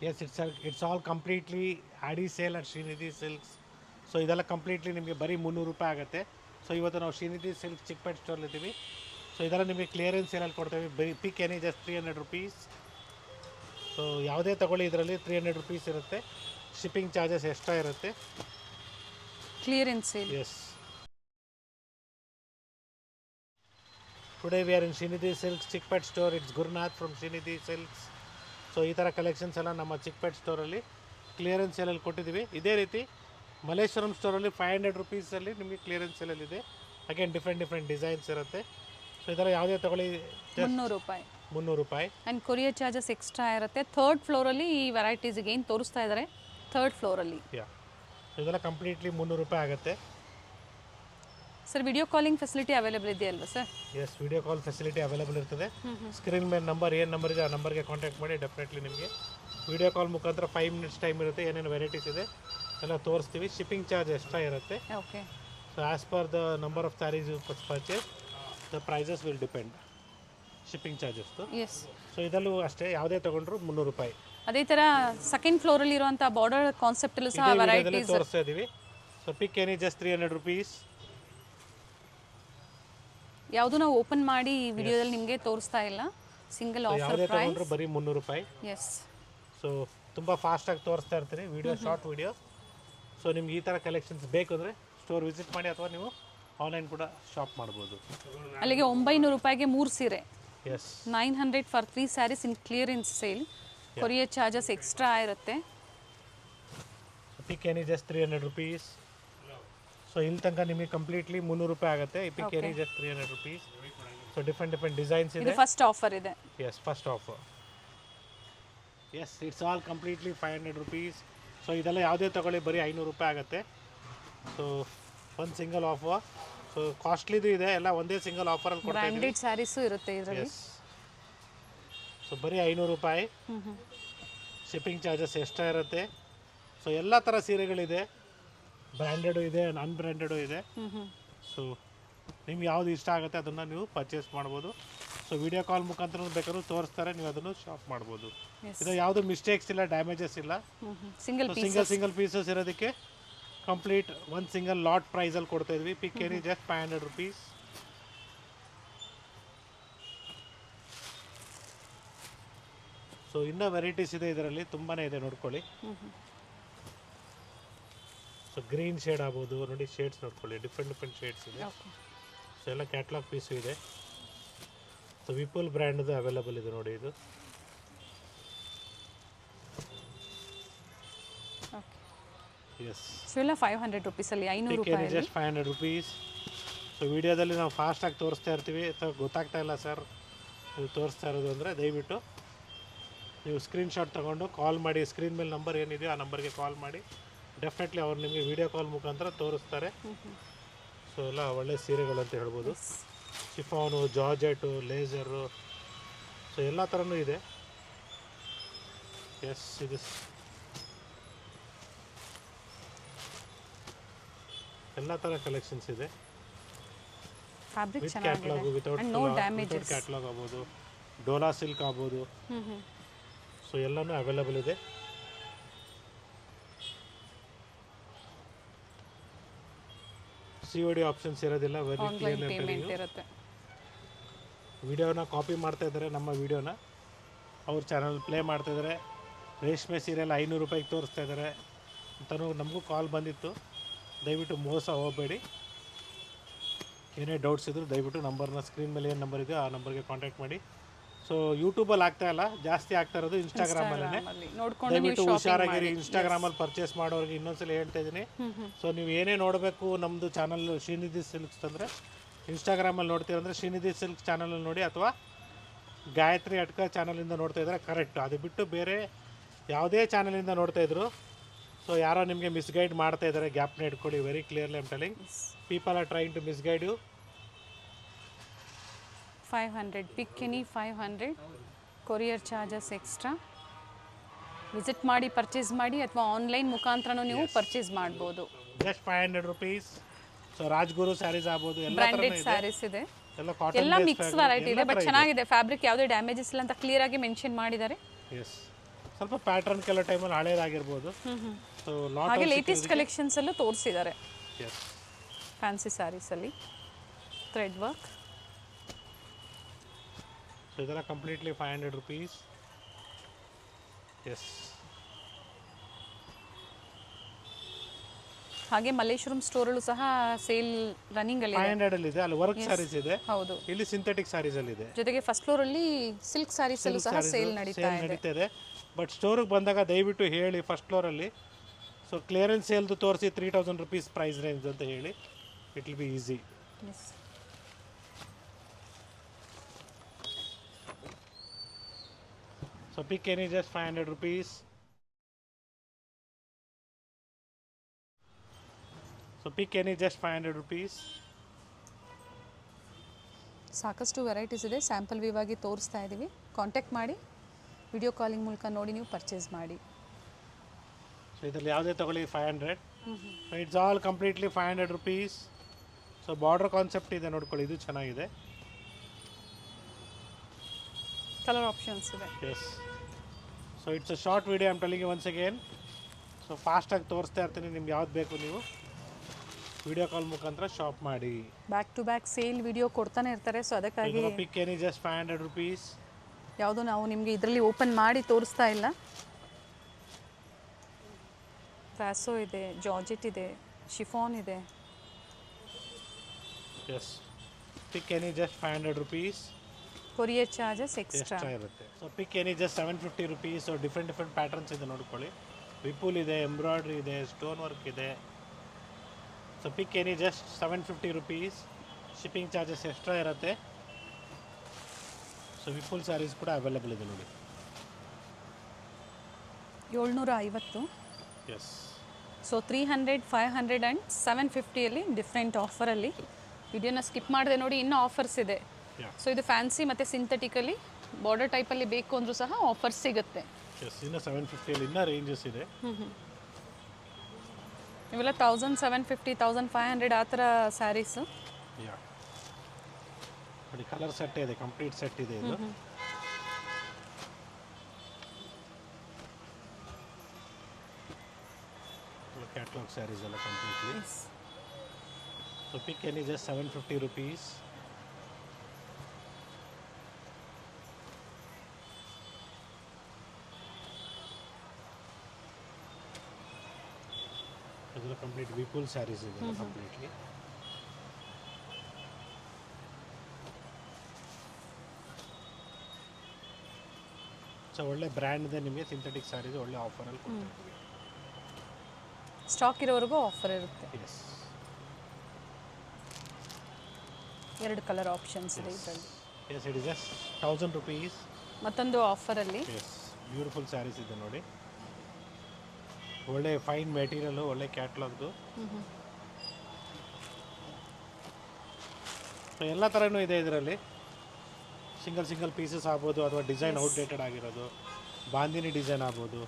S it's all completely Aadi sale at Shrinidhi silks. So ಇದೆಲ್ಲ completely ನಿಮಗೆ ಬರೀ 300 ರೂಪಾಯಿ ಆಗುತ್ತೆ. ಸೊ ಇವತ್ತು ನಾವು ಶ್ರೀನಿಧಿ ಸಿಲ್ಕ್ ಚಿಕ್ಕಪೇಟೆ ಸ್ಟೋರ್ಲಿದ್ದೀವಿ. ಸೊ ಇದೆಲ್ಲ ನಿಮಗೆ ಕ್ಲಿಯರೆನ್ಸ್ ಸೇಲಲ್ಲಿ ಕೊಡ್ತೇವೆ. ಬರೀ pick any just 300 rupees. So ಯಾವುದೇ ತೊಗೊಳ್ಳಿ ಇದರಲ್ಲಿ 300 ರುಪೀಸ್ ಇರುತ್ತೆ. ಶಿಪ್ಪಿಂಗ್ ಚಾರ್ಜಸ್ ಎಕ್ಸ್ಟ್ರಾ ಇರುತ್ತೆ. Clearance sale. Yes today we are in Shrinidhi silks Chickpet store. It's Gurunath from Shrinidhi silks. So ಈ ಥರ ಕಲೆಕ್ಷನ್ಸ್ ಎಲ್ಲ ನಮ್ಮ ಚಿಕ್ಕಪೇಟೆ ಸ್ಟೋರಲ್ಲಿ ಕ್ಲಿಯರೆನ್ಸ್ ಸೇಲಲ್ಲಿ ಕೊಟ್ಟಿದ್ದೀವಿ. ಇದೇ ರೀತಿ ಮಲ್ಲೇಶ್ವರಂ ಸ್ಟೋರಲ್ಲಿ 500 ರುಪೀಸಲ್ಲಿ ನಿಮಗೆ ಕ್ಲಿಯರೆನ್ಸ್ ಸೇಲಲ್ಲಿದೆ. ಅಗೇನ್ ಡಿಫ್ರೆಂಟ್ ಡಿಸೈನ್ಸ್ ಇರುತ್ತೆ. ಸೊ ಇದರ ಯಾವುದೇ ತೊಗೊಳ್ಳಿ 300 ರೂಪಾಯಿ. 300 ರೂಪಾಯಿ. ಆ್ಯಂಡ್ ಕೊರಿಯರ್ ಚಾರ್ಜಸ್ ಎಕ್ಸ್ಟ್ರಾ ಇರುತ್ತೆ. ಥರ್ಡ್ ಫ್ಲೋರಲ್ಲಿ ಈ ವೆರೈಟೀಸಿಗೆ ಏನು ತೋರಿಸ್ತಾ ಇದ್ದಾರೆ ಥರ್ಡ್ ಫ್ಲೋರಲ್ಲಿ. ಇದೆಲ್ಲ ಕಂಪ್ಲೀಟ್ಲಿ 300 ರೂಪಾಯಿ ಆಗುತ್ತೆ. Sir video calling facility available ಇದೆಯಲ್ವಾ sir? Yes video call facility available ಇರ್ತದೆ. ಸ್ಕ್ರೀನ್ ಮೇಲೆ ನಂಬರ್ ಏನು ನಂಬರ್ ಇದೆ ಆ ನಂಬರ್ಗೆ ಕಾಂಟ್ಯಾಕ್ಟ್ ಮಾಡಿ. ಡೆಫಿನೆಟ್ಲಿ ನಿಮಗೆ ವಿಡಿಯೋ ಕಾಲ್ ಮುಖಾಂತರ 5 ಮಿನಿಟ್ಸ್ ಟೈಮ್ ಇರುತ್ತೆ. ಏನೇನು ವೆರೈಟೀಸ್ ಇದೆ ಎಲ್ಲ ತೋರಿಸ್ತೀವಿ. ಶಿಪ್ಪಿಂಗ್ ಚಾರ್ಜ್ ಎಕ್ಸ್ಟ್ರಾ ಇರುತ್ತೆ. Okay. So as per the number of saris you purchase the prices will depend shipping ಚಾರ್ಜಸ್ದು. ಎಸ್. ಸೊ ಇದರಲ್ಲೂ ಅಷ್ಟೇ ಯಾವುದೇ ತೊಗೊಂಡ್ರು 300 ರೂಪಾಯಿ. ಅದೇ ಥರ ಸೆಕೆಂಡ್ ಫ್ಲೋರಲ್ಲಿ ಇರುವಂಥ ಬಾರ್ಡರ್ ಕಾನ್ಸೆಪ್ಟಲ್ಲೂ ಸಹ ವೆರೈಟೀಸ್ ತೋರಿಸ್ತಾ ಇದ್ದೀವಿ. So pick any just 300 rupees. ಯಾವುದು ನಾವು ಓಪನ್ ಮಾಡಿ ಈ ವಿಡಿಯೋದಲ್ಲಿ ನಿಮಗೆ ತೋರಿಸ್ತಾ ಇಲ್ಲ. ಸಿಂಗಲ್ ಆಫರ್ ಪ್ರೈಸ್ ಬರೀ 300 ರೂಪಾಯಿ. ಎಸ್. ಸೊ ತುಂಬ ಫಾಸ್ಟಾಗಿ ತೋರಿಸ್ತಾ ಇರ್ತೀನಿ ವಿಡಿಯೋ, ಶಾರ್ಟ್ ವಿಡಿಯೋ. ಸೊ ನಿಮ್ಗೆ ಈ ಥರ ಕಲೆಕ್ಷನ್ಸ್ ಬೇಕು ಅಂದರೆ ಸ್ಟೋರ್ ವಿಸಿಟ್ ಮಾಡಿ ಅಥವಾ ನೀವು ಆನ್ಲೈನ್ ಕೂಡ ಶಾಪ್ ಮಾಡ್ಬೋದು. ಅಲ್ಲಿಗೆ 900 ರೂಪಾಯಿಗೆ 3 ಸೀರೆ. Yes 900 for 3 saris in clearance sale. Courier charges extra ಇರುತ್ತೆ. Pick any just 300 rupees. So ಇಲ್ಲಿ ತನಕ ನಿಮಗೆ ಕಂಪ್ಲೀಟ್ಲಿ 300 ರೂಪಾಯಿ ಆಗುತ್ತೆ. ಈ pick any just 300 rupees. So different designs ಇದೆ. ಇದು ಫಸ್ಟ್ ಆಫರ್ ಇದೆ. Yes first offer. Yes it's all completely 500 rupees. So ಇದೆಲ್ಲ ಯಾವುದೇ ತೊಗೊಳ್ಳಿ ಬರೀ 500 ರೂಪಾಯಿ ಆಗುತ್ತೆ. ಸೊ ಒಂದು ಸಿಂಗಲ್ ಆಫರ್. ಸೊ ಕಾಸ್ಟ್ಲಿದು ಇದೆ, ಎಲ್ಲ ಒಂದೇ ಸಿಂಗಲ್ ಆಫರಲ್ಲಿ ಕೊಡ್ತಾ ಇದ್ದೀವಿ. ಬ್ರ್ಯಾಂಡೆಡ್ ಸ್ಯಾರೀಸು ಇರುತ್ತೆ ಇದರಲ್ಲಿ. ಎಸ್. ಸೊ ಬರೀ 500 ರೂಪಾಯಿ. ಶಿಪ್ಪಿಂಗ್ ಚಾರ್ಜಸ್ ಎಕ್ಸ್ಟ್ರಾ ಇರುತ್ತೆ. ಸೊ ಎಲ್ಲ ಥರ ಸೀರೆಗಳಿದೆ. ಬ್ರ್ಯಾಂಡೆಡು ಇದೆ, ಅನ್ಬ್ರ್ಯಾಂಡೆಡು ಇದೆ. ಸೊ ನಿಮ್ಗೆ ಯಾವುದು ಇಷ್ಟ ಆಗುತ್ತೆ ಅದನ್ನು ನೀವು ಪರ್ಚೇಸ್ ಮಾಡ್ಬೋದು. ಸೊ ವಿಡಿಯೋ ಕಾಲ್ ಮುಖಾಂತರ ಬೇಕಾದ್ರೂ ತೋರಿಸ್ತಾರೆ, ನೀವು ಅದನ್ನು ಶಾಪ್ ಮಾಡ್ಬೋದು. ಇದು ಯಾವುದು ಮಿಸ್ಟೇಕ್ಸ್ ಇಲ್ಲ, ಡ್ಯಾಮೇಜಸ್ ಇಲ್ಲ. ಸಿಂಗಲ್ ಪೀಸಸ್ ಇರೋದಕ್ಕೆ ಕಂಪ್ಲೀಟ್ ಒಂದು ಸಿಂಗಲ್ ಲಾಟ್ ಪ್ರೈಸಲ್ಲಿ ಕೊಡ್ತಾ ಇದ್ವಿ. ಪಿಕ್ ಎನಿ ಜಸ್ಟ್ 500 ರುಪೀಸ್. ಸೊ ಇನ್ನೂ ವೆರೈಟೀಸ್ ಇದೆ ಇದರಲ್ಲಿ, ತುಂಬಾ ಇದೆ, ನೋಡ್ಕೊಳ್ಳಿ. ಸೊ ಗ್ರೀನ್ ಶೇಡ್ ಆಗ್ಬೋದು, ನೋಡಿ ಶೇಡ್ಸ್ ನೋಡ್ಕೊಳ್ಳಿ, ಡಿಫ್ರೆಂಟ್ ಶೇಡ್ಸ್ ಇದೆ. ಸೊ ಎಲ್ಲ ಕ್ಯಾಟ್ಲಾಗ್ ಪೀಸು ಇದೆ. ಸೊ ವಿಪುಲ್ ಬ್ರ್ಯಾಂಡ್ದು ಅವೈಲೇಬಲ್ ಇದೆ ನೋಡಿ. ಇದು ಎಸ್ ಎಲ್ಲ 500 ರುಪೀಸಲ್ಲಿ 500 ರೂಪಾಯಿ. Just 500 rupees. ಸೊ ವಿಡಿಯೋದಲ್ಲಿ ನಾವು ಫಾಸ್ಟಾಗಿ ತೋರಿಸ್ತಾ ಇರ್ತೀವಿ, ಅಥವಾ ಗೊತ್ತಾಗ್ತಾ ಇಲ್ಲ ಸರ್ ನೀವು ತೋರಿಸ್ತಾ ಇರೋದು ಅಂದರೆ ದಯವಿಟ್ಟು ನೀವು ಸ್ಕ್ರೀನ್ಶಾಟ್ ತೊಗೊಂಡು ಕಾಲ್ ಮಾಡಿ. ಸ್ಕ್ರೀನ್ ಮೇಲೆ ನಂಬರ್ ಏನಿದೆಯೋ ಆ ನಂಬರ್ಗೆ ಕಾಲ್ ಮಾಡಿ. ಡೆಫಿನೆಟ್ಲಿ ಅವ್ರು ನಿಮಗೆ ವಿಡಿಯೋ ಕಾಲ್ ಮುಖಾಂತರ ತೋರಿಸ್ತಾರೆ. ಸೊ ಎಲ್ಲ ಒಳ್ಳೆ ಸೀರೆಗಳು ಅಂತ ಹೇಳ್ಬೋದು. ಶಿಫಾನು, ಜಾರ್ಜೆಟು, ಲೇಸರು, ಸೊ ಎಲ್ಲ ಥರನೂ ಇದೆ. ಎಸ್ ಇದು ಎಲ್ಲ ಥರ ಕಲೆಕ್ಷನ್ಸ್ ಇದೆ. Fabric with catalogue, without catalogue ಆಗ್ಬೋದು, ಡೋಲಾ ಸಿಲ್ಕ್ ಆಗ್ಬೋದು. ಸೊ ಎಲ್ಲನೂ ಅವೈಲೇಬಲ್ ಇದೆ. COD ಆಪ್ಷನ್ಸ್ ಇರೋದಿಲ್ಲ. ವೆರಿ ಕ್ಲಿಯರ್ ಇರುತ್ತೆ. ವಿಡಿಯೋನ ಕಾಪಿ ಮಾಡ್ತಾ ಇದ್ದಾರೆ, ನಮ್ಮ ವಿಡಿಯೋನ ಅವ್ರ ಚಾನಲ್ ಪ್ಲೇ ಮಾಡ್ತಾ ಇದ್ದಾರೆ. ರೇಷ್ಮೆ ಸೀರೆಲ್ಲ 500 ರೂಪಾಯಿಗೆ ತೋರಿಸ್ತಾ ಇದ್ದಾರೆ ಅಂತಲೂ ನಮಗೂ ಕಾಲ್ ಬಂದಿತ್ತು. ದಯವಿಟ್ಟು ಮೋಸ ಹೋಗಬೇಡಿ. ಏನೇ ಡೌಟ್ಸ್ ಇದ್ದರೂ ದಯವಿಟ್ಟು ನಂಬರ್ನ ಸ್ಕ್ರೀನ್ ಮೇಲೆ ಏನು ನಂಬರ್ ಇದೆಯೋ ಆ ನಂಬರ್ಗೆ ಕಾಂಟ್ಯಾಕ್ಟ್ ಮಾಡಿ. ಸೊ ಯೂಟ್ಯೂಬಲ್ಲಿ ಆಗ್ತಾ ಇಲ್ಲ, ಜಾಸ್ತಿ ಆಗ್ತಾ ಇರೋದು ಇನ್ಸ್ಟಾಗ್ರಾಮಲ್ಲೇ. ದಯವಿಟ್ಟು ಹುಷಾರಾಗಿರಿ. ಇನ್ಸ್ಟಾಗ್ರಾಮಲ್ಲಿ ಪರ್ಚೇಸ್ ಮಾಡೋರಿಗೆ ಇನ್ನೊಂದ್ಸಲ ಹೇಳ್ತಾ ಇದ್ದೀನಿ. ಸೊ ನೀವು ಏನೇ ನೋಡಬೇಕು ನಮ್ಮದು ಚಾನಲ್ ಶ್ರೀನಿಧಿ ಸಿಲ್ಕ್ಸ್ ಅಂದರೆ ಇನ್ಸ್ಟಾಗ್ರಾಮಲ್ಲಿ ನೋಡ್ತೀರಂದರೆ ಶ್ರೀನಿಧಿ ಸಿಲ್ಕ್ಸ್ ಚಾನಲಲ್ಲಿ ನೋಡಿ, ಅಥವಾ ಗಾಯತ್ರಿ ಅಟ್ಕ ಚಾನಲಿಂದ ನೋಡ್ತಾ ಇದ್ದಾರೆ ಕರೆಕ್ಟ್. ಅದು ಬಿಟ್ಟು ಬೇರೆ ಯಾವುದೇ ಚಾನಲಿಂದ ನೋಡ್ತಾ ಇದ್ರು ಸೊ ಯಾರೋ ನಿಮಗೆ ಮಿಸ್ಗೈಡ್ ಮಾಡ್ತಾ ಇದ್ದಾರೆ. ಗ್ಯಾಪ್ನ ಇಟ್ಕೊಳ್ಳಿ. Very clearly I am telling, people are trying to misguide you. 500 pick any 500. Courier charges extra. Visit ಮಾಡಿ ಪರ್ಚೇಸ್ ಮಾಡಿ, ಅಥವಾ ಆನ್ಲೈನ್ ಮುಖಾಂತರನೂ ನೀವು ಪರ್ಚೇಸ್ ಮಾಡ್ಬೋದು. Just 500 rupees. So Rajguru sarees ಆಗ್ಬೋದು, ಎಲ್ಲ ಬ್ರ್ಯಾಂಡೆಡ್ ಸ್ಯಾರೀಸ್ ಇದೆ, ಎಲ್ಲ ಕಾಟನ್, ಎಲ್ಲ ಮಿಕ್ಸ್ ವೆರೈಟಿ ಇದೆ. ಬಟ್ ಚೆನ್ನಾಗಿದೆ, ಫ್ಯಾಬ್ರಿಕ್ ಯಾವುದೇ ಡ್ಯಾಮೇಜಸ್ ಇಲ್ಲ ಅಂತ ಕ್ಲಿಯರ್ ಆಗಿ ಮೆನ್ಷನ್ ಮಾಡಿದ್ದಾರೆ. ಎಸ್ ಸ್ವಲ್ಪ ಪ್ಯಾಟರ್ನ್ ಕೆಲವು ಟೈಮಲ್ಲಿ ಹಳೇದಾಗಿರ್ಬೋದು. ಸೊ ಲಾಟ್ ಹಾಗೆ ಲೇಟೆಸ್ಟ್ ಕಲೆಕ್ಷನ್ಸಲ್ಲೂ ತೋರಿಸಿದ್ದಾರೆ ಎಸ್. ಫ್ಯಾನ್ಸಿ ಸ್ಯಾರೀಸಲ್ಲಿ ಥ್ರೆಡ್ ವರ್ಕ್. ಸೊ ಇದೆಲ್ಲ ಕಂಪ್ಲೀಟ್ಲಿ 500 ರುಪೀಸ್. ಎಸ್. ಹಾಗೆ ಮಲ್ಲೇಶ್ವರಂ ಸ್ಟೋರಲ್ಲೂ ಸಹ ಸೇಲ್ ರನ್ನಿಂಗ್ ಅಲ್ಲಿ 500 ಅಲ್ಲಿ ಇದೆ. ಅಲ್ಲಿ ವರ್ಕ್ ಸ್ಯಾರೀಸ್ ಇದೆ, ಹೌದು. ಇಲ್ಲಿ ಸಿಂಥೆಟಿಕ್ ಸ್ಯಾರೀಸ್ ಅಲ್ಲಿ ಇದೆ. ಜೊತೆಗೆ ಫಸ್ಟ್ ಫ್ಲೋರ್ ಅಲ್ಲಿ ಸಿಲ್ಕ್ ಸ್ಯಾರೀಸ್ ಅಲ್ಲೂ ಸಹ ಸೇಲ್ ನಡೀತಾ ಇದೆ. ಬಟ್ ಸ್ಟೋರಿಗೆ ಬಂದಾಗ ದಯವಿಟ್ಟು ಹೇಳಿ ಫಸ್ಟ್ ಫ್ಲೋರಲ್ಲಿ. ಸೊ ಕ್ಲಿಯರೆನ್ಸ್ ಸೇಲ್ದು ತೋರಿಸಿ 3000 ರುಪೀಸ್ ಪ್ರೈಸ್ ರೇಂಜ್ ಅಂತ ಹೇಳಿ, it will be easy. So pick any just 500 rupees. So pick any just 500 rupees. ಸಾಕಷ್ಟು ವೆರೈಟೀಸ್ ಇದೆ, ಸ್ಯಾಂಪಲ್ ವ್ಯೂ ಆಗಿ ತೋರಿಸ್ತಾ ಇದ್ದೀವಿ. ಕಾಂಟ್ಯಾಕ್ಟ್ ಮಾಡಿ, ವಿಡಿಯೋ ಕಾಲಿಂಗ್ ಮೂಲಕ ನೋಡಿ ನೀವು ಪರ್ಚೇಸ್ ಮಾಡಿ. ಸೊ ಇದರಲ್ಲಿ ಯಾವುದೇ ತಗೊಳ್ಳಿ 500. It's all completely 500 rupees. So border concept ಇದೆ ನೋಡ್ಕೊಳ್ಳಿ, ಇದು ಚೆನ್ನಾಗಿದೆ. ಕಲರ್ ಆಪ್ಷನ್ಸ್ ಇದೆ. Yes. So it's a short video, I'm telling you once again. So ಫಾಸ್ಟಾಗಿ ತೋರಿಸ್ತಾ ಇರ್ತೀನಿ, ನಿಮ್ಗೆ ಯಾವ್ದು ಬೇಕು ನೀವು ವಿಡಿಯೋ ಕಾಲ್ ಮುಖಾಂತರ ಶಾಪ್ ಮಾಡಿ. Back to back sale video ಕೊಡ್ತಾನೆ ಇರ್ತಾರೆ. ಸೊ ಅದಕ್ಕಾಗಿ ಪಿಕ್ ಎನಿ ಜಸ್ಟ್ 500 ರುಪೀಸ್. ಯಾವುದೋ ನಾವು ನಿಮಗೆ ಇದರಲ್ಲಿ ಓಪನ್ ಮಾಡಿ ತೋರಿಸ್ತಾ ಇಲ್ಲ. ಫ್ಯಾಸೋ ಇದೆ, ಜಾರ್ಜೆಟ್ ಇದೆ, ಶಿಫಾನ್ ಇದೆ. Yes. Pick any just 500 rupees. Courier charges extra ಇರುತ್ತೆ. So pick any just 750 rupees. So different patterns ಇದೆ ನೋಡ್ಕೊಳ್ಳಿ. ವಿಪುಲ್ ಇದೆ, ಎಂಬ್ರಾಯ್ಡ್ರಿ ಇದೆ, ಸ್ಟೋನ್ ವರ್ಕ್ ಇದೆ. So pick any just 750 rupees. Shipping charges extra ಇರುತ್ತೆ. ಸೊ ವಿಪುಲ್ ಸ್ಯಾರೀಸ್ ಕೂಡ ಅವೈಲೇಬಲ್ ಇದೆ ನೋಡಿ. 750. ಎಸ್. ಸೊ 300, 500 ಆ್ಯಂಡ್ 750 ಡಿಫ್ರೆಂಟ್ ಆಫರಲ್ಲಿ. ವಿಡಿಯೋನ ಸ್ಕಿಪ್ ಮಾಡಿದೆ ನೋಡಿ, ಇನ್ನೂ ಆಫರ್ಸ್ ಇದೆ. ಸೊ ಇದು ಫ್ಯಾನ್ಸಿ ಮತ್ತು ಸಿಂಥೆಟಿಕಲ್ಲಿ ಬಾರ್ಡರ್ ಟೈಪಲ್ಲಿ ಬೇಕು ಅಂದರೂ ಸಹ ಆಫರ್ಸ್ ಸಿಗುತ್ತೆ. ಎಸ್. ಇನ್ನು 750 ಇನ್ನೂ ರೇಂಜಸ್ ಇದೆ. ಇವೆಲ್ಲ 1750, 1500 ಆ ಥರ ಸ್ಯಾರೀಸು. ನೋಡಿ ಕಲರ್ ಸೆಟ್ ಇದೆ, ಕಂಪ್ಲೀಟ್ ಸೆಟ್ ಇದೆ ಇದು. ಕ್ಯಾಟ್ಲಾಗ್ ಸ್ಯಾರೀಸ್ ಎಲ್ಲ completely. So pick any just 750 rupees. ಇದೆಲ್ಲ ಕಂಪ್ಲೀಟ್ ವಿಪುಲ್ ಸ್ಯಾರೀಸ್ ಇದೆ ಕಂಪ್ಲೀಟ್ಲಿ. ಸೊ ಒಳ್ಳೆ ಬ್ರ್ಯಾಂಡ್ ಇದೆ, ನಿಮಗೆ ಸಿಂಥೆಟಿಕ್ ಸ್ಯಾರೀಸ್ ಒಳ್ಳೆ ಆಫರಲ್ಲಿ ಕೊಡ್ತೀವಿ. ಸ್ಟಾಕ್ ಇರೋವರೆಗೂ ಆಫರ್ ಇರುತ್ತೆ. ಎಸ್. 2 ಕಲರ್ ಆಪ್ಷನ್ಸ್ ಇದೆ ಇದರಲ್ಲಿ. Yes. It is just 1000 rupees. ಮತ್ತೊಂದು ಆಫರಲ್ಲಿ ಎಸ್. ಬ್ಯೂಟಿಫುಲ್ ಸ್ಯಾರೀಸ್ ಇದೆ ನೋಡಿ. ಒಳ್ಳೆ ಫೈನ್ ಮೆಟೀರಿಯಲು, ಒಳ್ಳೆ ಕ್ಯಾಟ್ಲಾಗ್ದು. ಸೊ ಎಲ್ಲ ಥರನೂ ಇದೆ ಇದರಲ್ಲಿ. ಸಿಂಗಲ್ ಪೀಸಸ್ ಆಗ್ಬೋದು, ಅಥವಾ ಡಿಸೈನ್ ಔಟ್ಡೇಟೆಡ್ ಆಗಿರೋದು, ಬಾಂದಿನಿ ಡಿಸೈನ್ ಆಗ್ಬೋದು.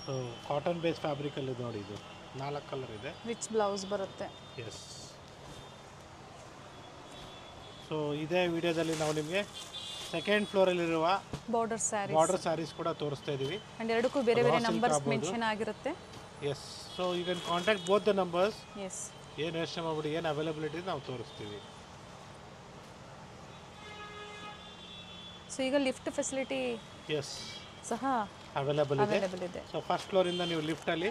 ಸೊ ಕಾಟನ್ ಬೇಸ್ ಫ್ಯಾಬ್ರಿಕಲ್ಲಿ ನೋಡಿ, ಇದು 4 ಕಲರ್ ಇದೆ. ರಿಚ್ ಬ್ಲೌಸ್ ಬರುತ್ತೆ. ಎಸ್. ಸೊ ಇದೇ ವಿಡಿಯೋದಲ್ಲಿ ನಾವು ನಿಮಗೆ ಸೆಕೆಂಡ್ ಫ್ಲೋರಲ್ಲಿರುವ ಬಾರ್ಡರ್ ಸ್ಯಾರೀಸ್ ಕೂಡ ತೋರಿಸ್ತಾ ಇದ್ದೀವಿ. ಆ್ಯಂಡ್ ಎರಡಕ್ಕೂ ಬೇರೆ ಬೇರೆ ನಂಬರ್ಸ್ ಮೆನ್ಷನ್ ಆಗಿರುತ್ತೆ. Yes. So you can contact both the numbers. Yes. ಏನು ಯೋಚನೆ ಮಾಡ್ಬಿಡಿ, ಏನು ಅವೈಲಬಿಲಿಟಿ ನಾವು ತೋರಿಸ್ತೀವಿ. ಸೊ ಈಗ ಲಿಫ್ಟ್ ಫೆಸಿಲಿಟಿ ಎಸ್ ಸಹ ಅವೈಲಬಲ್ ಇದೆ. ಸೊ ಫಸ್ಟ್ ಫ್ಲೋರಿಂದ ನೀವು ಲಿಫ್ಟಲ್ಲಿ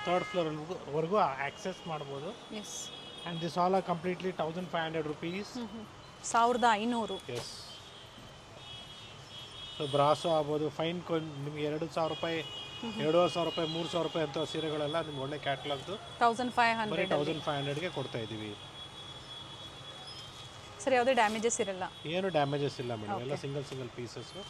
3rd ಫ್ಲೋರ್ವರೆಗೂ ಆಕ್ಸೆಸ್ ಮಾಡ್ಬೋದು. Yes. And this all are completely 1500 rupees. 1500. Yes. So ಬ್ರಾಸೋ ಆಗ್ಬೋದು, ಫೈನ್ ನಿಮಗೆ 2000 ರೂಪಾಯಿ, 2500 ರೂಪಾಯಿ, 3000 ರೂಪಾಯಿ ಅಂತ ಸೀರೆಗಳೆಲ್ಲ ನಿಮ್ಗೆ ಒಳ್ಳೆ ಕ್ಯಾಟ್ಲಾಗ್ದು 1500ಗೆ ಕೊಡ್ತಾ ಇದ್ದೀವಿ. ಸರ್ ಯಾವುದೇ ಡ್ಯಾಮೇಜಸ್ ಇರಲ್ಲ? ಏನು ಡ್ಯಾಮೇಜಸ್ ಇಲ್ಲ ಮೇಡಮ್, ಎಲ್ಲ ಸಿಂಗಲ್ ಪೀಸಸ್ಸು.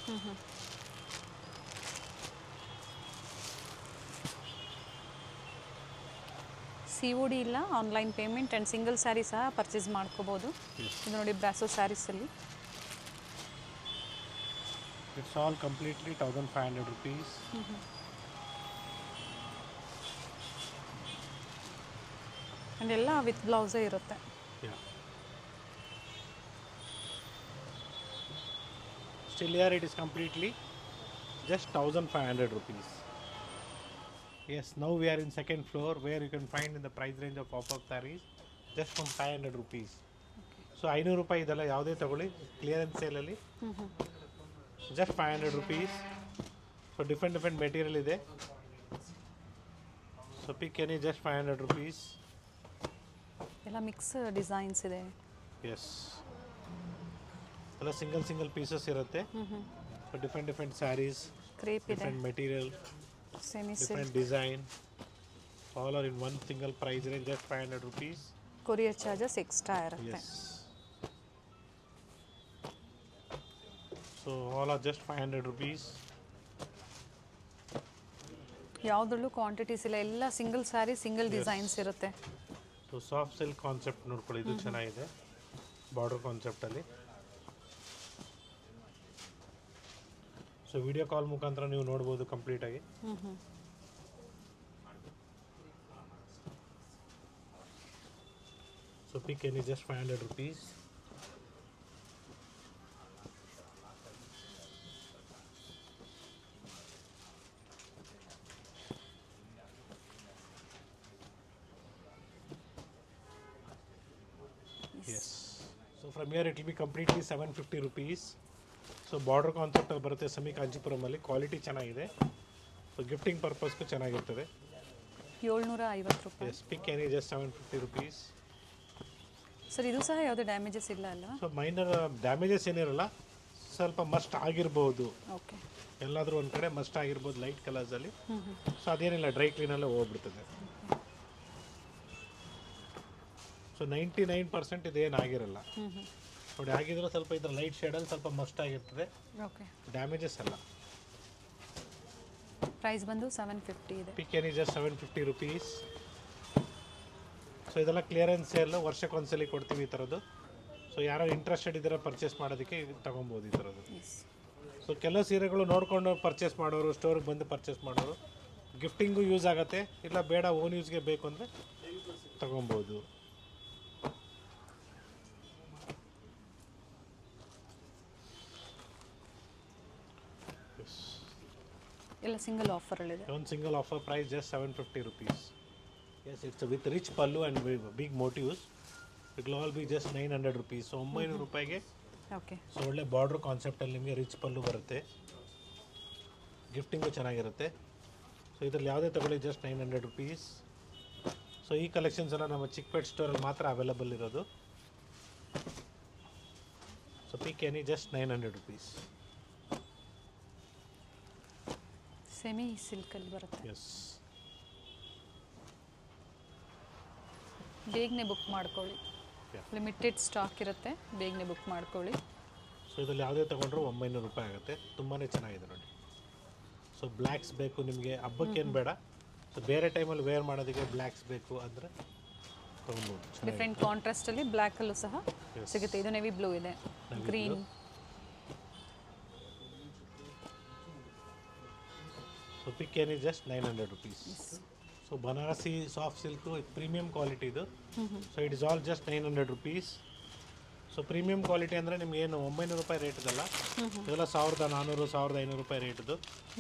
COD ಇಲ್ಲ, online payment and single sari ಸಹ ಪರ್ಚೇಸ್ ಮಾಡ್ಕೋಬೋದು. ಇದು ನೋಡಿ ಬ್ರಾಸೋ ಸ್ಯಾರೀಸಲ್ಲಿ. It's all completely 1500 rupees. And ಎಲ್ಲ ವಿತ್ ಬ್ಲೌಸೇ ಇರುತ್ತೆ. Still here it is completely just 1500 rupees. Yes, now we are in second floor where you can find in the price range of pop-up sarees just from 500 rupees. So 500 ರೂಪಾಯಿ ಇದೆಲ್ಲ ಯಾವುದೇ ತಗೊಳ್ಳಿ clearance ಸೇಲಲ್ಲಿ just 500 rupees. So different material ಇದೆ. So pick any just 500 rupees. ಎಲ್ಲ mix designs ಇದೆ. Yes, ಎಲ್ಲ single pieces ಇರುತ್ತೆ. ಸೊ ಡಿಫ್ರೆಂಟ್ ಸ್ಯಾರೀಸ್, ಕ್ರೇಪ್ ಇದೆ, different material, semi different design, all are in one single price range, just 500 rupees. Courier charges extra ಇರುತ್ತೆ. Yes, so all are just 500 rupees. ಯಾವುದ್ರಲ್ಲೂ quantities ಇಲ್ಲ, ಎಲ್ಲ single sari single designs ಇರುತ್ತೆ. So soft silk concept ನೋಡ್ಕೊಳ್ಳಿ, ಇದು ಚೆನ್ನಾಗಿದೆ border ಕಾನ್ಸೆಪ್ಟಲ್ಲಿ. So video call ಮುಖಾಂತರ ನೀವು ನೋಡ್ಬೋದು ಕಂಪ್ಲೀಟಾಗಿ. So pick any just 500 rupees. Yes. So from here it will be completely 750 rupees. So border ಕಾನ್ಸೆಪ್ಟಲ್ಲಿ ಬರುತ್ತೆ ಸೆಮಿ ಕಾಂಚೀಪುರಮಲ್ಲಿ. ಕ್ವಾಲಿಟಿ ಚೆನ್ನಾಗಿದೆ, ಸೊ ಗಿಫ್ಟಿಂಗ್ ಪರ್ಪಸ್ಗೂ ಚೆನ್ನಾಗಿರ್ತದೆ. 750 ರೂಪಾಯಿ. Yes, pick any just 750 rupees. Sir ಇದು ಸಹ ಯಾವುದೇ ಡ್ಯಾಮೇಜಸ್ ಇಲ್ಲ ಅಲ್ವಾ? ಸೊ ಮೈನರ್ ಡ್ಯಾಮೇಜಸ್ ಏನಿರಲ್ಲ, ಸ್ವಲ್ಪ ಮಸ್ಟ್ ಆಗಿರ್ಬೋದು, ಓಕೆ, ಎಲ್ಲಾದರೂ ಒಂದು ಕಡೆ ಮಸ್ಟ್ ಆಗಿರ್ಬೋದು ಲೈಟ್ ಕಲರ್ಸಲ್ಲಿ. ಸೊ ಅದೇನಿಲ್ಲ, ಡ್ರೈ ಕ್ಲೀನಲ್ಲೇ ಹೋಗ್ಬಿಡ್ತದೆ. ಸೊ 99% ಇದೇನಾಗಿರಲ್ಲ ನೋಡಿ. ಆಗಿದ್ರೆ ಸ್ವಲ್ಪ ಇದ್ರ ಲೈಟ್ ಶೇಡಲ್ಲಿ ಸ್ವಲ್ಪ ಮಸ್ಟ್ ಆಗಿರ್ತದೆ, ಓಕೆ. ಡ್ಯಾಮೇಜಸ್ ಅಲ್ಲ. ಪ್ರೈಸ್ ಬಂದು 750 ಇದೆ. ಪಿಕ್ ಎನಿ ಜಸ್ಟ್ 750 rupees. ಸೊ ಇದೆಲ್ಲ ಕ್ಲಿಯರೆನ್ಸ್ ಸೇಲ್, ವರ್ಷಕ್ಕೊಂದ್ಸಲಿ ಕೊಡ್ತೀವಿ ಈ ಥರದ್ದು. ಸೊ ಯಾರೋ ಇಂಟ್ರೆಸ್ಟೆಡ್ ಇದ್ದೀರಾ ಪರ್ಚೇಸ್ ಮಾಡೋದಕ್ಕೆ ತೊಗೊಬೋದು ಈ ಥರದ್ದು. ಸೊ ಕೆಲವು ಸೀರೆಗಳು ನೋಡಿಕೊಂಡು ಪರ್ಚೇಸ್ ಮಾಡೋರು, ಸ್ಟೋರಿಗೆ ಬಂದು ಪರ್ಚೇಸ್ ಮಾಡೋರು, ಗಿಫ್ಟಿಂಗು ಯೂಸ್ ಆಗುತ್ತೆ. ಇಲ್ಲ ಬೇಡ ಓನ್ ಯೂಸ್ಗೆ ಬೇಕು ಅಂದರೆ ತೊಗೊಬೋದು. ಎಲ್ಲ ಸಿಂಗಲ್ ಆಫರಲ್ಲಿದೆ. ಒಂದು single offer price just 750 rupees. Yes, it's with rich pallu and big motifs. It will all be just 900 rupees. So 900 ರೂಪಾಯಿಗೆ ಓಕೆ. ಸೊ ಒಳ್ಳೆ ಬಾರ್ಡ್ರ್ ಕಾನ್ಸೆಪ್ಟಲ್ಲಿ ನಿಮಗೆ ರಿಚ್ ಪಲ್ಲು ಬರುತ್ತೆ, ಗಿಫ್ಟಿಂಗು ಚೆನ್ನಾಗಿರುತ್ತೆ. ಸೊ ಇದರಲ್ಲಿ ಯಾವುದೇ ತಗೊಳ್ಳಿ ಜಸ್ಟ್ 900 rupees. ಸೊ ಈ ಕಲೆಕ್ಷನ್ಸ್ ಎಲ್ಲ ನಮ್ಮ ಚಿಕ್ಕಪೇಟ್ ಸ್ಟೋರಲ್ಲಿ ಮಾತ್ರ ಅವೈಲಬಲ್ ಇರೋದು. So pick any just 900 rupees. Semi ಸಿಲ್ಕಲ್ಲಿ ಬರುತ್ತೆ. ಎಸ್, ಬೇಗನೆ ಬುಕ್ ಮಾಡ್ಕೊಳ್ಳಿ, Yeah. ಲಿಮಿಟೆಡ್ ಸ್ಟಾಕ್ ಇರುತ್ತೆ, ಬೇಗನೆ ಬುಕ್ ಮಾಡ್ಕೊಳ್ಳಿ. ಸೊ ಇದರಲ್ಲಿ ಯಾವುದೇ ತೊಗೊಂಡ್ರು 900 ರೂಪಾಯಿ ಆಗುತ್ತೆ. ತುಂಬಾ ಚೆನ್ನಾಗಿದೆ ನೋಡಿ. ಸೊ ಬ್ಲ್ಯಾಕ್ಸ್ ಬೇಕು ನಿಮಗೆ, ಹಬ್ಬಕ್ಕೇನು ಬೇಡ, ಸೊ ಬೇರೆ ಟೈಮಲ್ಲಿ ವೇರ್ ಮಾಡೋದಕ್ಕೆ ಬ್ಲ್ಯಾಕ್ಸ್ ಬೇಕು ಅಂದರೆ ತೊಗೊಬೋದು. ಡಿಫ್ರೆಂಟ್ ಕಾಂಟ್ರಾಸ್ಟಲ್ಲಿ ಬ್ಲ್ಯಾಕಲ್ಲೂ ಸಹ ಸಿಗುತ್ತೆ. ಇದು ನೆವಿ ಬ್ಲೂ ಇದೆ, green. So pick any just 900 rupees. So Banarasi soft silk premium quality ಇದು. So it is all just 900 rupees. So premium quality ಅಂದರೆ ನಿಮ್ಗೆ ಏನು 900 ರೂಪಾಯಿ ರೇಟ್ ಇದಲ್ಲ, ಇದೆಲ್ಲ 1400 1500 ರೂಪಾಯಿ ರೇಟ್ದು.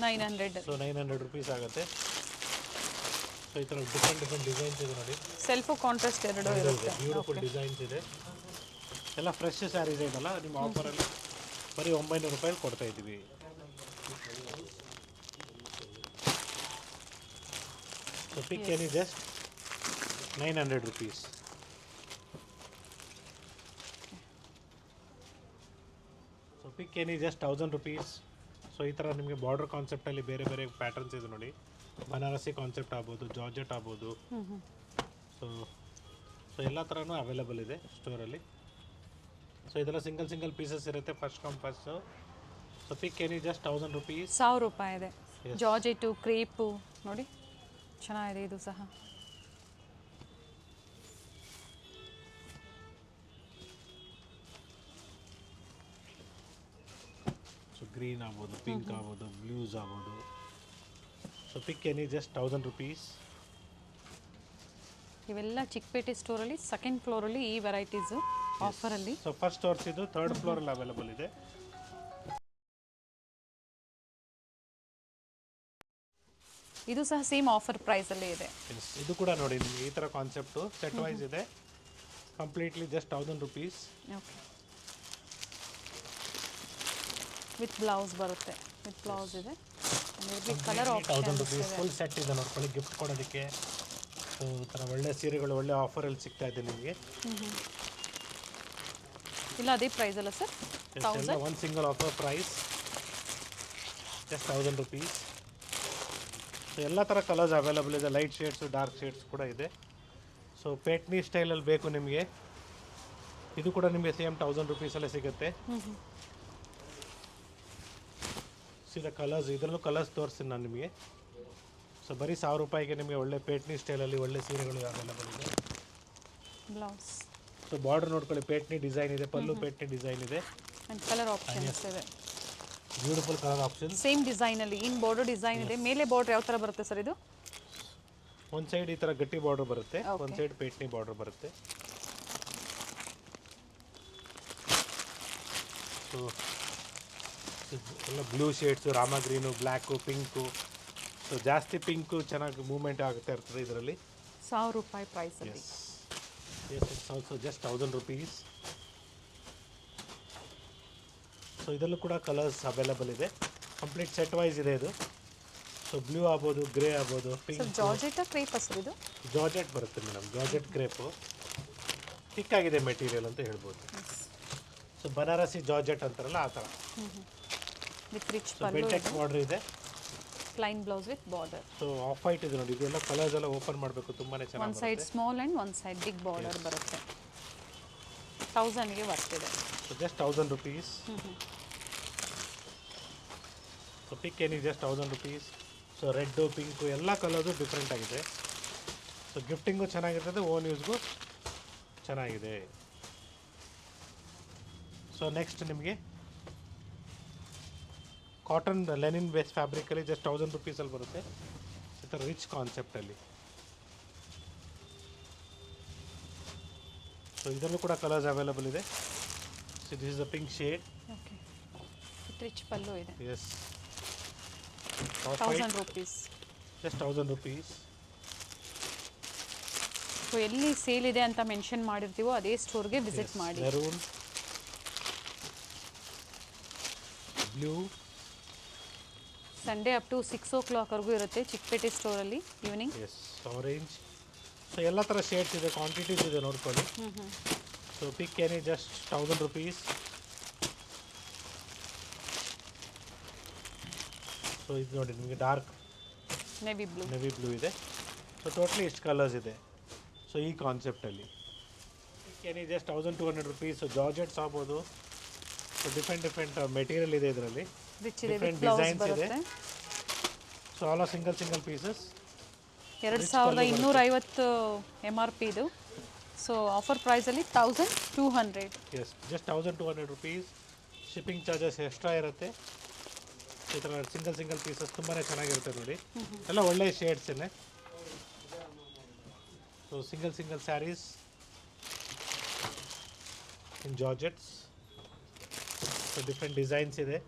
900. ಸೊ 900 rupees ಆಗುತ್ತೆ. ಸೊ ಈ ಥರ ಡಿಫ್ರೆಂಟ್ ಡಿಸೈನ್ಸ್ ಇದೆ ನೋಡಿ. ಸೆಲ್ಫು ಕಾಂಟ್ರಾಸ್ಟ್ ಎರಡೂ ಇರುತ್ತೆ. ಬ್ಯೂಟಿಫುಲ್ ಡಿಸೈನ್ಸ್ ಇದೆ, ಎಲ್ಲ ಫ್ರೆಶ್ ಸ್ಯಾರೀಸ್ ಇದೆಲ್ಲ. ನಿಮ್ಮ ಆಫರಲ್ಲಿ ಬರೀ 900 ರೂಪಾಯಿ ಕೊಡ್ತಾ ಇದ್ದೀವಿ. So pick any just 900 rupees. So pick any just 1000 rupees. So ಈ ಥರ ನಿಮಗೆ ಬಾರ್ಡರ್ ಕಾನ್ಸೆಪ್ಟಲ್ಲಿ ಬೇರೆ ಬೇರೆ ಪ್ಯಾಟರ್ನ್ಸ್ ಇದೆ ನೋಡಿ. ಬನಾರಸಿ ಕಾನ್ಸೆಪ್ಟ್ ಆಗ್ಬೋದು, ಜಾರ್ಜೆಟ್ ಆಗ್ಬೋದು. ಸೊ ಎಲ್ಲ ಥರನೂ ಅವೈಲಬಲ್ ಇದೆ ಸ್ಟೋರಲ್ಲಿ. ಸೊ ಇದೆಲ್ಲ ಸಿಂಗಲ್ ಪೀಸಸ್ ಇರುತ್ತೆ, first come first. So pick any just 1000 rupees. 1000 ರೂಪಾಯಿ ಇದೆ. ಜಾರ್ಜೆಟು, ಕ್ರೇಪು ನೋಡಿ ಚೆನ್ನಾಗಿದೆ ಇದು ಸಹ. ಸೊ ಗ್ರೀನ್ ಆಗ್ಬೋದು, ಪಿಂಕ್ ಆಗ್ಬೋದು, ಬ್ಲೂಸ್ ಆಗ್ಬೋದು. So pick any just 1000 rupees. ಇವೆಲ್ಲ ಚಿಕ್ಕಪೇಟೆ ಸ್ಟೋರಲ್ಲಿ ಸೆಕೆಂಡ್ ಫ್ಲೋರಲ್ಲಿ ಈ ವೆರೈಟೀಸು ಆಫರಲ್ಲಿ. ಸೊ ಫಸ್ಟ್ ತೋರಿಸಿದ್ದು ಥರ್ಡ್ ಫ್ಲೋರಲ್ಲಿ ಅವೈಲಬಲ್ ಇದೆ. ಇದು ಸಹ ಸೇಮ್ ಆಫರ್ ಪ್ರೈಸಲ್ಲೇ ಇದೆ. ಇದು ಕೂಡ ನೋಡಿ ನಿಮಗೆ ಈ ಥರ ಕಾನ್ಸೆಪ್ಟು ಸೆಟ್ ವೈಸ್ ಇದೆ, completely just 1000 rupees. Okay, with blouse ಬರುತ್ತೆ, ವಿತ್ ಬ್ಲೌಸ್ ಇದೆ. ಕಲರ್ 1000 ರುಪೀಸ್ ಫುಲ್ ಸೆಟ್ ಇದೆ ನೋಡ್ಕೊಳ್ಳಿ, ಗಿಫ್ಟ್ ಕೊಡೋದಕ್ಕೆ. ಸೊ ಈ ಥರ ಒಳ್ಳೆ ಸೀರೆಗಳು ಒಳ್ಳೆ ಆಫರಲ್ಲಿ ಸಿಗ್ತಾ ಇದೆ ನಿಮಗೆ. ಇಲ್ಲ ಅದೇ ಪ್ರೈಸ್ ಅಲ್ಲ sir? One single offer price just 1000 rupees. So ಎಲ್ಲ ಥರ ಕಲರ್ಸ್ ಅವೈಲಬಲ್ ಇದೆ, ಲೈಟ್ ಶೇಡ್ಸು ಡಾರ್ಕ್ ಶೇಡ್ಸ್ ಕೂಡ ಇದೆ. ಸೊ ಪೇಟ್ನಿ ಸ್ಟೈಲಲ್ಲಿ ಬೇಕು ನಿಮಗೆ, ಇದು ಕೂಡ ನಿಮಗೆ ಸೇಮ್ 1000 ರುಪೀಸಲ್ಲೇ ಸಿಗುತ್ತೆ. ಸೀದಾ ಕಲರ್ಸ್, ಇದರಲ್ಲೂ ಕಲರ್ಸ್ ತೋರಿಸ್ತೀನಿ ನಾನು ನಿಮಗೆ. ಸೊ ಬರೀ 1000 ರೂಪಾಯಿಗೆ ನಿಮಗೆ ಒಳ್ಳೆ ಪೇಟ್ನಿ ಸ್ಟೈಲಲ್ಲಿ ಒಳ್ಳೆ ಸೀರೆಗಳು ಅವೈಲಬಲ್ ಇದೆ. ಬ್ಲೌಸ್, ಸೊ ಬಾರ್ಡರ್ ನೋಡ್ಕೊಳ್ಳಿ, ಪೇಟ್ನಿ ಡಿಸೈನ್ ಇದೆ, ಪಲ್ಲು ಪೇಟ್ನಿ ಡಿಸೈನ್ ಇದೆ, ಆ್ಯಂಡ್ ಕಲರ್ ಆಪ್ಷನ್ಸ್ ಇದೆ. Beautiful colour option. ಸೇಮ್ ಡಿಸೈನಲ್ಲಿ ಇನ್ ಬಾರ್ಡರ್ ಡಿಸೈನ್ ಇದೆ. ಮೇಲೆ ಬಾರ್ಡರ್ ಯಾವ ಥರ ಬರುತ್ತೆ ಸರ್ ಇದು? ಒಂದು ಸೈಡ್ ಈ ಥರ ಗಟ್ಟಿ ಬಾರ್ಡರ್ ಬರುತ್ತೆ, ಒಂದು ಸೈಡ್ ಪೇಟ್ನಿ ಬಾರ್ಡರ್ ಬರುತ್ತೆ. ಸೊ ಎಲ್ಲ blue shades, rama green, black, pink. So ಜಾಸ್ತಿ ಪಿಂಕು ಚೆನ್ನಾಗಿ ಮೂವ್ಮೆಂಟ್ ಆಗುತ್ತೆ ಇರ್ತದೆ ಇದರಲ್ಲಿ. 1000 ರೂಪಾಯಿ ಪ್ರೈಸಲ್ಲಿ. Yes it's also just 1000 rupees. So ಇದರಲ್ಲೂ ಕೂಡ ಕಲರ್ಸ್ ಅವೈಲಬಲ್ ಇದೆ, ಕಂಪ್ಲೀಟ್ ಸೆಟ್ ವೈಸ್ ಇದೆ ಇದು. ಸೊ ಬ್ಲೂ ಆಗ್ಬೋದು, ಗ್ರೇ ಆಗ್ಬೋದು, ಪಿಂಕ್. ಜಾರ್ಜೆಟ್ ಕ್ರೇಪ್ ಸರ್ ಇದು? ಜಾರ್ಜೆಟ್ ಬರುತ್ತೆ ಮೇಡಮ್, ಜಾರ್ಜೆಟ್ ಕ್ರೇಪು. ಥಿಕ್ ಆಗಿದೆ ಮೆಟೀರಿಯಲ್ ಅಂತ ಹೇಳ್ಬೋದು. ಸೊ ಬನಾರಸಿ ಜಾರ್ಜೆಟ್ ಅಂತಾರಲ್ಲ ಆ ಥರ. With rich so Bentex border ಇದೆ, plain blouse with border. So off white ಇದೆ ನೋಡಿ, ಇದೆಲ್ಲ ಕಲರ್ಸ್ ಎಲ್ಲ ಓಪನ್ ಮಾಡಬೇಕು, ತುಂಬಾನೇ ಒನ್ ಚೆನ್ನಾಗಿ side small and one side big border ಬರುತ್ತೆ. 1000ಗೆ ಬರ್ತಿದೆ. So just 1000 rupees. So pick ಏನಿದೆ just 1000 rupees. So red, pink ಎಲ್ಲ ಕಲರ್ಸು ಡಿಫ್ರೆಂಟ್ ಆಗಿದೆ. ಸೊ ಗಿಫ್ಟಿಂಗು ಚೆನ್ನಾಗಿರ್ತದೆ, ಓನ್ ಯೂಸ್ಗೂ ಚೆನ್ನಾಗಿದೆ. ಸೊ ನೆಕ್ಸ್ಟ್ ನಿಮಗೆ ಕಾಟನ್ ಲೆನಿನ್ ಬೇಸ್ ಫ್ಯಾಬ್ರಿಕಲ್ಲಿ ಜಸ್ಟ್ 1000 ರುಪೀಸಲ್ಲಿ ಬರುತ್ತೆ, ಈ ಥರ ರಿಚ್ ಕಾನ್ಸೆಪ್ಟಲ್ಲಿ. ಸೊ ಇದರಲ್ಲೂ ಕೂಡ ಕಲರ್ಸ್ ಅವೈಲಬಲ್ ಇದೆ. So this is the pink shade. Okay, with rich pallu ಇದೆ. S, 1000 rupees. Just 1000 rupees. So ಎಲ್ಲಿ ಸೇಲ್ ಇದೆ ಅಂತ ಮೆನ್ಷನ್ ಮಾಡಿರ್ತೀವೋ ಅದೇ ಸ್ಟೋರ್ಗೆ ವಿಸಿಟ್ ಮಾಡಿ. Maroon, blue. Sunday up to 6 o'clock ಇರುತ್ತೆ ಚಿಕ್ಕಪೇಟೆ ಸ್ಟೋರಲ್ಲಿ ಈವ್ನಿಂಗ್. Yes, orange. ಸೊ ಎಲ್ಲ ಥರ ಶೇಡ್ಸ್ ಇದೆ, ಕ್ವಾಂಟಿಟೀಸ್ ಇದೆ ನೋಡ್ಕೊಳ್ಳಿ. ಸೊ ಪಿಕ್ ಏನಿ ಜಸ್ಟ್ 1000 ರುಪೀಸ್. ಸೊ ಇದು ನೋಡಿ ನಿಮಗೆ ಡಾರ್ಕ್ ನೆವಿ ಬ್ಲೂ ಇದೆ. ಸೊ ಟೋಟ್ಲಿ ಇಷ್ಟು ಕಲರ್ಸ್ ಇದೆ. ಸೊ ಈ ಕಾನ್ಸೆಪ್ಟಲ್ಲಿ ಪಿಕ್ ಏನಿ ಜಸ್ಟ್ 1200 ರುಪೀಸ್. ಸೊ ಜಾರ್ಜೆಟ್ಸ್ ಆಗ್ಬೋದು. ಸೊ ಡಿಫ್ರೆಂಟ್ ಮೆಟೀರಿಯಲ್ ಇದೆ ಇದರಲ್ಲಿ, ರಿಚ್ ಇದೆ, ಡಿಫ್ರೆಂಟ್ ವಿತ್ ಬ್ಲೌಸ್ ಡಿಸೈನ್ಸ್ ಇದೆ. ಬರುತ್ತೆ. So all are single pieces. 2250 MRP ಇದು. ಸೊ ಆಫರ್ ಪ್ರೈಸಲ್ಲಿ 1200. Yes, just 1200 rupees. Shipping charges extra ಇರುತ್ತೆ. ಈ ಥರ ಸಿಂಗಲ್ ಪೀಸಸ್ ತುಂಬಾ ಚೆನ್ನಾಗಿರುತ್ತೆ ನೋಡಿ, ಎಲ್ಲ ಒಳ್ಳೆಯ ಶೇಡ್ಸೇನೆ. ಸೊ ಸಿಂಗಲ್ ಸ್ಯಾರೀಸ್ ಇನ್ ಜಾರ್ಜೆಟ್ಸ್. ಸೊ ಡಿಫ್ರೆಂಟ್ ಡಿಸೈನ್ಸ್ ಇದೆ.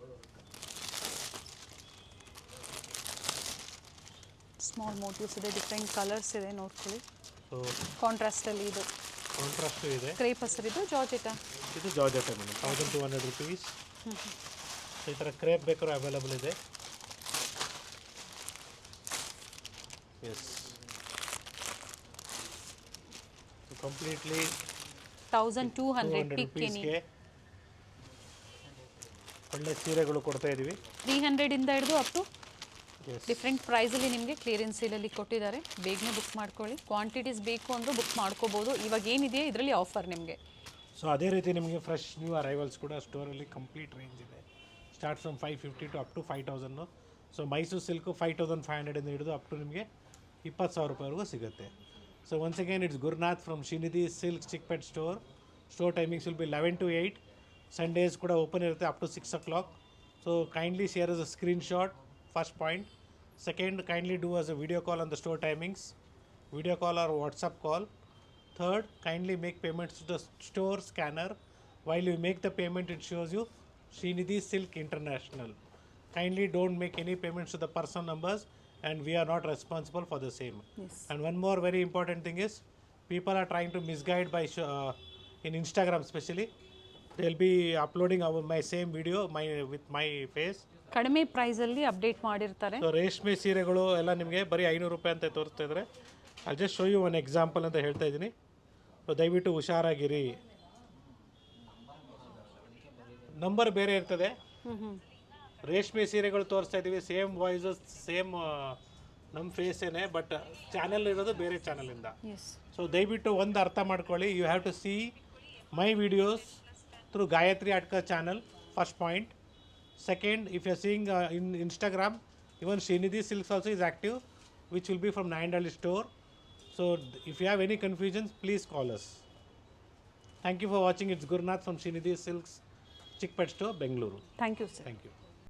ಸ್ಮಾಲ್ ಮೋಟಿವ್ಸ್ ಇದೆ, ಡಿಫ್ರೆಂಟ್ ಕಲರ್ಸ್ ಇದೆ ನೋಡ್ಕೊಳ್ಳಿ. ಸೊ ಕಾಂಟ್ರಾಸ್ಟಲ್ಲಿ ಇದು ಕಾಂಟ್ರಾಸ್ಟು ಇದೆ. ಕ್ರೇಪ್ ಹಸರು ಇದು ಜಾರ್ಜೆಟಾ? ಇದು ಜಾರ್ಜೆಟ್ ಮೇಡಮ್, 1200 ರುಪೀಸ್. ಸೊ ಈ ಥರ ಕ್ರೇಪ್ ಬೇಕಾದ್ರೂ ಅವೈಲಬಲ್ ಇದೆ. Yes, completely 1200 pick any. ರುಪೀಸ್ಗೆ ಒಳ್ಳೆ ಸೀರೆಗಳು ಕೊಡ್ತಾ ಇದ್ದೀವಿ. 300 ಇಂದ ಹಿಡಿದು ಅಪ್ ಟು ಎಸ್, ಡಿಫ್ರೆಂಟ್ ಪ್ರೈಸಲ್ಲಿ ನಿಮಗೆ ಕ್ಲಿಯರೆನ್ಸ್ ಸೇಲಲ್ಲಿ ಕೊಟ್ಟಿದ್ದಾರೆ. ಬೇಗನೆ ಬುಕ್ ಮಾಡ್ಕೊಳ್ಳಿ. ಕ್ವಾಂಟಿಟೀಸ್ ಬೇಕು ಅಂದರೂ ಬುಕ್ ಮಾಡ್ಕೋಬೋದು. ಇವಾಗ ಏನಿದೆ ಇದರಲ್ಲಿ ಆಫರ್ ನಿಮಗೆ. ಸೊ ಅದೇ ರೀತಿ ನಿಮಗೆ ಫ್ರೆಶ್ ನ್ಯೂ ಅರೈವಲ್ಸ್ ಕೂಡ ಸ್ಟೋರಲ್ಲಿ ಕಂಪ್ಲೀಟ್ ರೇಂಜ್ ಇದೆ. Start from 550 to up to 5000. So Mysuru silk 5500 ಇಂದ ಹಿಡಿದು ಅಪ್ ಟು ನಿಮಗೆ 20,000 ರೂಪಾಯಿವರೆಗೂ ಸಿಗುತ್ತೆ. So once again it's Gurunath from Shrinidhi silk Chickpet store. Store timings will be 11 to 8. Sundays ಕೂಡ ಓಪನ್ ಇರುತ್ತೆ up to 6 o'clock. So kindly share as a screenshot, first point. Second, kindly do as a video call on the store timings, video call or WhatsApp call. Third, kindly make payments to the store scanner. While you make the payment, it shows you Srinidhi Silk International. Kindly don't make any payments to the personal numbers. and we are not responsible for the same. Yes. And one more very important thing is, people are trying to misguide by in Instagram especially. They'll be uploading my same video with my face. ಕಡಿಮೆ ಪ್ರೈಸಲ್ಲಿ update ಮಾಡಿರ್ತಾರೆ. So ರೇಷ್ಮೆ ಸೀರೆಗಳು ಎಲ್ಲ ನಿಮಗೆ ಬರೀ 500 ರೂಪಾಯಿ ಅಂತ ತೋರಿಸ್ತಾ ಇದ್ದಾರೆ. I just show you one example ಅಂತ ಹೇಳ್ತಾ ಇದ್ದೀನಿ. ಸೊ ದಯವಿಟ್ಟು ಹುಷಾರಾಗಿರಿ. ನಂಬರ್ ಬೇರೆ ಇರ್ತದೆ. ರೇಷ್ಮೆ ಸೀರೆಗಳು ತೋರಿಸ್ತಾ ಇದ್ದೀವಿ, ಸೇಮ್ ವಾಯ್ಸಸ್, ಸೇಮ್ ನಮ್ಮ ಫೇಸೇನೆ, ಬಟ್ ಚಾನೆಲ್ ಇರೋದು ಬೇರೆ ಚಾನಲಿಂದ. ಎಸ್. ಸೊ ದಯವಿಟ್ಟು ಒಂದು ಅರ್ಥ ಮಾಡ್ಕೊಳ್ಳಿ, you have to see my videos through Gayatri Adkar channel, first point. Second, if you are seeing in Instagram, even Srinidhi Silks also is active, which will be from Nayandali store. So if you have any confusions, please call us. Thank you for watching. It's Gurnath from Srinidhi Silks, Chickpet store, Bengaluru. Thank you sir. Thank you.